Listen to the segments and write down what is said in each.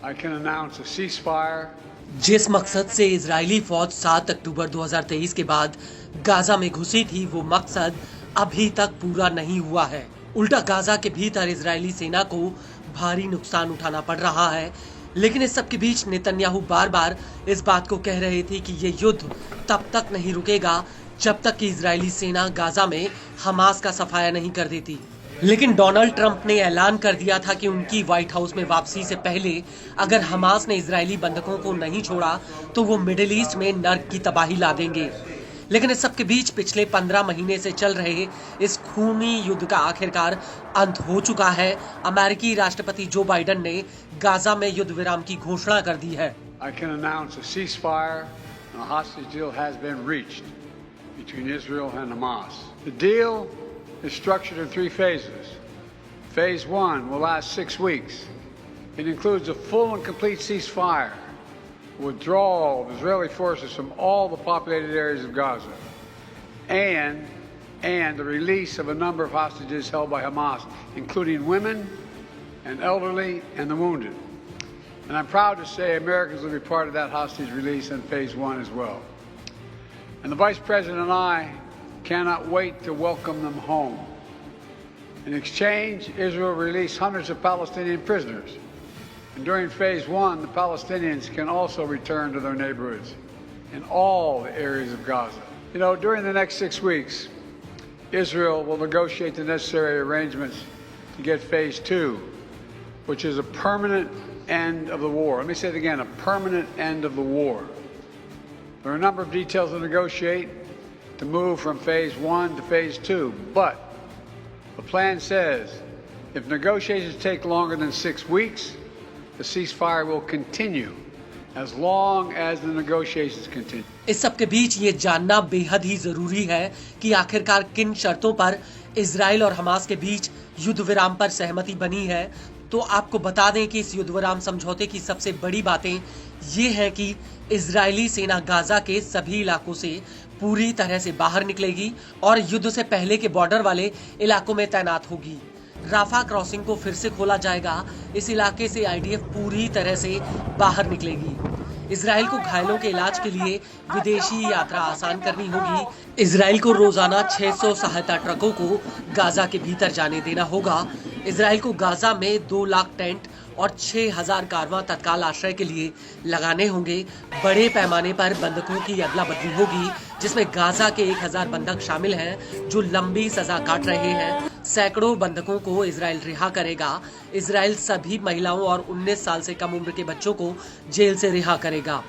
I can announce a ceasefire. जिस मकसद से इजरायली फौज 7 अक्टूबर 2023 के बाद गाजा में घुसी थी, वो मकसद अभी तक पूरा नहीं हुआ है। उल्टा गाजा के भीतर इजरायली सेना को भारी नुकसान उठाना पड़ रहा है। लेकिन इस सब के बीच नेतन्याहू बार बार इस बात को कह रहे थे कि ये युद्ध तब तक नहीं रुकेगा जब तक कि इजरायली सेना गाजा में हमास का सफाया नहीं कर देती। लेकिन डोनाल्ड ट्रंप ने ऐलान कर दिया था कि उनकी व्हाइट हाउस में वापसी से पहले अगर हमास ने इजरायली बंधकों को नहीं छोड़ा तो वो मिडिल ईस्ट में नर्क की तबाही ला देंगे। लेकिन इस सब के बीच पिछले 15 महीने से चल रहे इस खूनी युद्ध का आखिरकार अंत हो चुका है। अमेरिकी राष्ट्रपति जो बाइडेन ने गाजा में युद्ध विराम की घोषणा कर दी है। I can announce a ceasefire and a hostage deal has been reached between Israel and Hamas. The deal is structured in 3 phases. Phase 1 will last 6 weeks. It includes a full and complete ceasefire, withdrawal of Israeli forces from all the populated areas of Gaza, and the release of a number of hostages held by Hamas, including women and elderly and the wounded. And I'm proud to say Americans will be part of that hostage release in Phase 1 as well. And the Vice President and I cannot wait to welcome them home. In exchange, Israel released hundreds of Palestinian prisoners. And during Phase 1, the Palestinians can also return to their neighborhoods in all the areas of Gaza. You know, during the next 6 weeks, Israel will negotiate the necessary arrangements to get Phase 2, which is a permanent end of the war. Let me say it again, a permanent end of the war. There are a number of details to negotiate to move from Phase 1 to Phase 2, but the plan says if negotiations take longer than 6 weeks, the ceasefire will continue as long as the negotiations continue. इस सब के बीच ये जानना बेहद ही जरूरी है कि आखिरकार किन शर्तों पर इजराइल और हमास के बीच युद्ध विराम पर सहमति बनी है। तो आपको बता दें कि इस युद्ध विराम समझौते की सबसे बड़ी बातें ये है कि इजरायली सेना गाजा के सभी इलाकों से पूरी तरह से बाहर निकलेगी और युद्ध से पहले के बॉर्डर वाले इलाकों में तैनात होगी। राफा क्रॉसिंग को फिर से खोला जाएगा। इस इलाके से आईडीएफ पूरी तरह से बाहर निकलेगी। इजराइल को घायलों के इलाज के लिए विदेशी यात्रा आसान करनी होगी। इजराइल को रोजाना 600 सहायता ट्रकों को गाजा के भीतर जाने देना होगा। इजराइल को गाजा में 2 लाख टेंट और 6000 कारवां तत्काल आश्रय के लिए लगाने होंगे। बड़े पैमाने पर बंधकों की अदला बदली होगी, जिसमें गाजा के 1000 बंधक शामिल हैं जो लंबी सजा काट रहे हैं। सैकड़ों बंधकों को इजराइल रिहा करेगा। इजराइल सभी महिलाओं और 19 साल से कम उम्र के बच्चों को जेल से रिहा करेगा।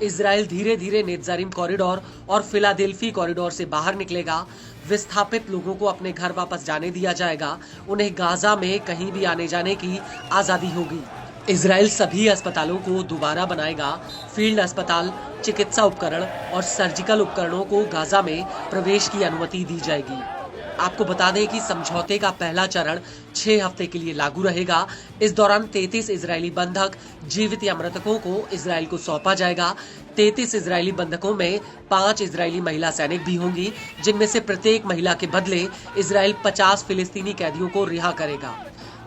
इजराइल धीरे धीरे नेत्जारिम कॉरिडोर और फिलाडेल्फी कॉरिडोर से बाहर निकलेगा। विस्थापित लोगों को अपने घर वापस जाने दिया जाएगा। उन्हें गाजा में कहीं भी आने जाने की आजादी होगी। इजराइल सभी अस्पतालों को दोबारा बनाएगा। फील्ड अस्पताल, चिकित्सा उपकरण और सर्जिकल उपकरणों को गाजा में प्रवेश की अनुमति दी जाएगी। आपको बता दें कि समझौते का पहला चरण 6 हफ्ते के लिए लागू रहेगा। इस दौरान 33 इजरायली बंधक जीवित या मृतकों को इजराइल को सौंपा जाएगा। 33 इजरायली बंधकों में 5 इजरायली महिला सैनिक भी होंगी, जिनमें से प्रत्येक महिला के बदले इजराइल 50 फिलिस्तीनी कैदियों को रिहा करेगा,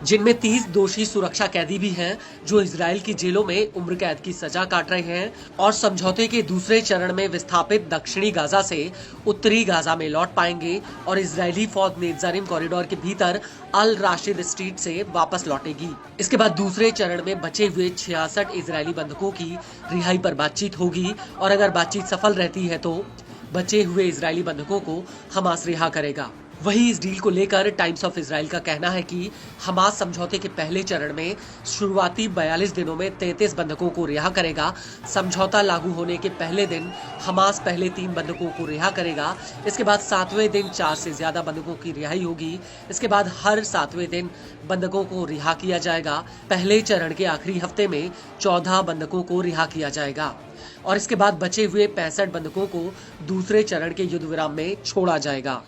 जिनमें 30 दोषी सुरक्षा कैदी भी हैं जो इजराइल की जेलों में उम्र कैद की सजा काट रहे हैं। और समझौते के दूसरे चरण में विस्थापित दक्षिणी गाजा से उत्तरी गाजा में लौट पाएंगे और इजरायली फौज नेत्जारिम कॉरिडोर के भीतर अल राशिद स्ट्रीट से वापस लौटेगी। इसके बाद दूसरे चरण में बचे हुए 66 इजरायली बंधकों की रिहाई पर बातचीत होगी और अगर बातचीत सफल रहती है तो बचे हुए इजरायली बंधकों को हमास रिहा करेगा। वहीं इस डील को लेकर टाइम्स ऑफ इजराइल का कहना है कि हमास समझौते के पहले चरण में शुरुआती 42 दिनों में 33 बंधकों को रिहा करेगा। समझौता लागू होने के पहले दिन हमास पहले 3 बंधकों को रिहा करेगा। इसके बाद 7वें दिन 4 से ज्यादा बंधकों की रिहाई होगी। इसके बाद हर 7वें दिन बंधकों को रिहा किया जाएगा। पहले चरण के आखिरी हफ्ते में 14 बंधकों को रिहा किया जाएगा और इसके बाद बचे हुए 65 बंधकों को दूसरे चरण के युद्ध विराम में छोड़ा जाएगा।